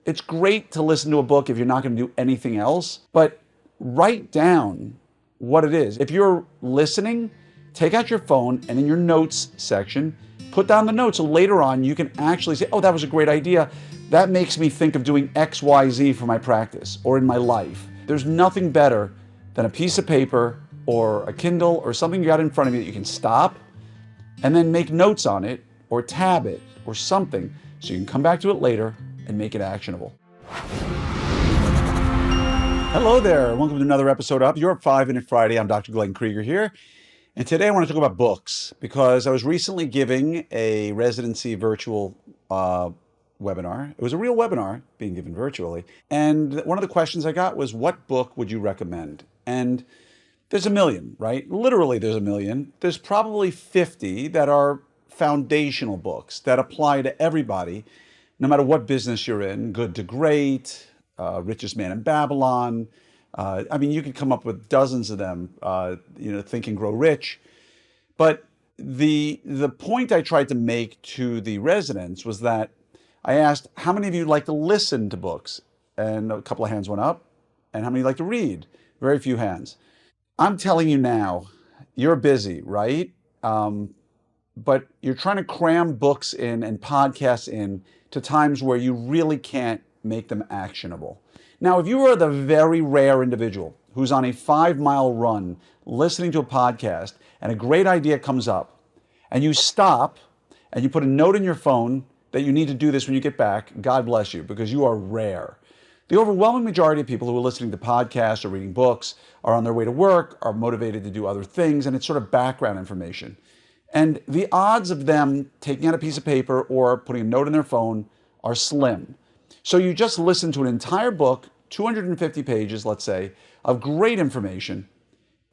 It's great to listen to a book if you're not going to do anything else, but write down what it is. If you're listening, take out your phone and in your notes section, put down the notes so later on you can actually say, oh, that was a great idea. That makes me think of doing X, Y, Z for my practice or in my life. There's nothing better than a piece of paper or a Kindle or something you got in front of you that you can stop and then make notes on it or tab it or something so you can come back to it later and make it actionable. Hello there, welcome to another episode of Your 5-Minute Friday. I'm Dr. Glenn Krieger here. And today I want to talk about books because I was recently giving a residency virtual webinar. It was a real webinar being given virtually. And one of the questions I got was, what book would you recommend? And there's a million, right? Literally there's a million. There's probably 50 that are foundational books that apply to everybody, no matter what business you're in, Good to Great, Richest Man in Babylon. I mean, you could come up with dozens of them, Think and Grow Rich. But the point I tried to make to the residents was that I asked, how many of you like to listen to books? And a couple of hands went up. And how many like to read? Very few hands. I'm telling you now, you're busy, right? But you're trying to cram books in and podcasts in to times where you really can't make them actionable. Now, if you are the very rare individual who's on a 5-mile run listening to a podcast and a great idea comes up and you stop and you put a note in your phone that you need to do this when you get back, God bless you, because you are rare. The overwhelming majority of people who are listening to podcasts or reading books are on their way to work, are motivated to do other things, and it's sort of background information. And the odds of them taking out a piece of paper or putting a note in their phone are slim. So you just listen to an entire book, 250 pages, let's say, of great information,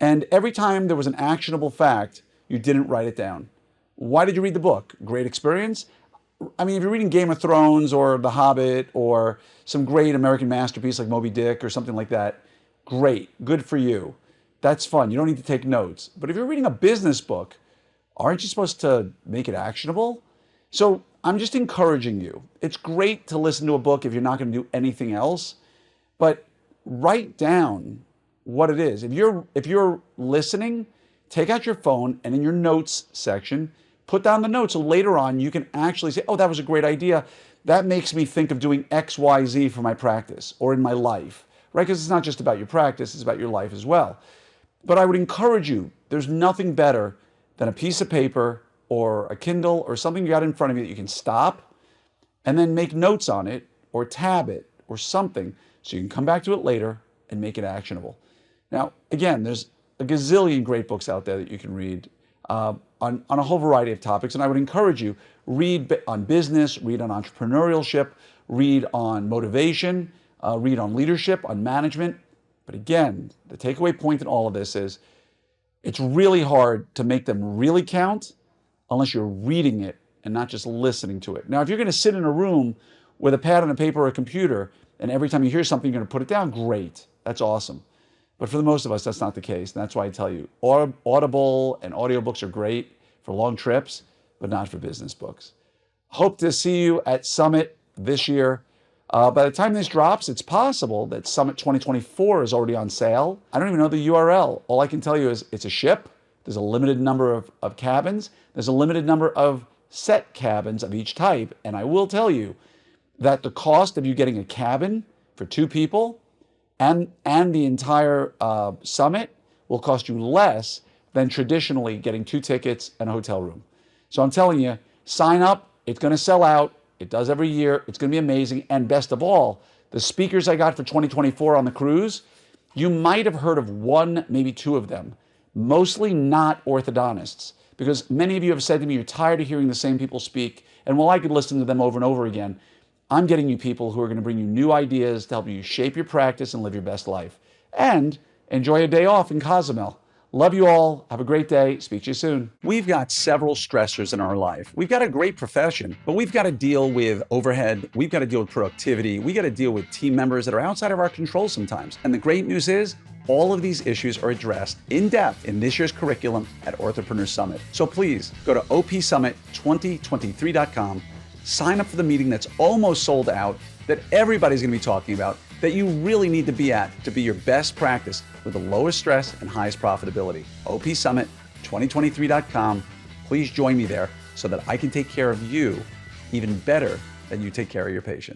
and every time there was an actionable fact, you didn't write it down. Why did you read the book? Great experience? I mean, if you're reading Game of Thrones or The Hobbit or some great American masterpiece like Moby Dick or something like that, great, good for you. That's fun. You don't need to take notes. But if you're reading a business book, aren't you supposed to make it actionable? So I'm just encouraging you. It's great to listen to a book if you're not going to do anything else, but write down what it is. If you're listening, take out your phone and in your notes section, put down the notes so later on you can actually say, oh, that was a great idea. That makes me think of doing X, Y, Z for my practice or in my life, right? Because it's not just about your practice, it's about your life as well. But I would encourage you, there's nothing better than a piece of paper or a Kindle or something you got in front of you that you can stop and then make notes on it or tab it or something so you can come back to it later and make it actionable. Now, again, there's a gazillion great books out there that you can read on a whole variety of topics. And I would encourage you, read on business, read on entrepreneurship, read on motivation, read on leadership, on management. But again, the takeaway point in all of this is it's really hard to make them really count unless you're reading it and not just listening to it. Now, if you're going to sit in a room with a pad and a paper or a computer, and every time you hear something, you're going to put it down, great. That's awesome. But for the most of us, that's not the case. And that's why I tell you, Audible and audiobooks are great for long trips, but not for business books. Hope to see you at Summit this year. By the time this drops, it's possible that Summit 2024 is already on sale. I don't even know the URL. All I can tell you is it's a ship. There's a limited number of cabins. There's a limited number of set cabins of each type. And I will tell you that the cost of you getting a cabin for 2 people and the entire summit will cost you less than traditionally getting 2 tickets and a hotel room. So I'm telling you, sign up. It's going to sell out. It does every year. It's going to be amazing. And best of all, the speakers I got for 2024 on the cruise, you might have heard of 1, maybe 2 of them, mostly not orthodontists, because many of you have said to me, you're tired of hearing the same people speak. And while I could listen to them over and over again, I'm getting you people who are going to bring you new ideas to help you shape your practice and live your best life. And enjoy a day off in Cozumel. Love you all. Have a great day. Speak to you soon. We've got several stressors in our life. We've got a great profession, but we've got to deal with overhead. We've got to deal with productivity. We got to deal with team members that are outside of our control sometimes. And the great news is all of these issues are addressed in depth in this year's curriculum at Orthopreneurs Summit. So please go to opsummit2023.com, sign up for the meeting that's almost sold out, that everybody's going to be talking about, that you really need to be at to be your best practice with the lowest stress and highest profitability. opsummit2023.com. Please join me there so that I can take care of you even better than you take care of your patients.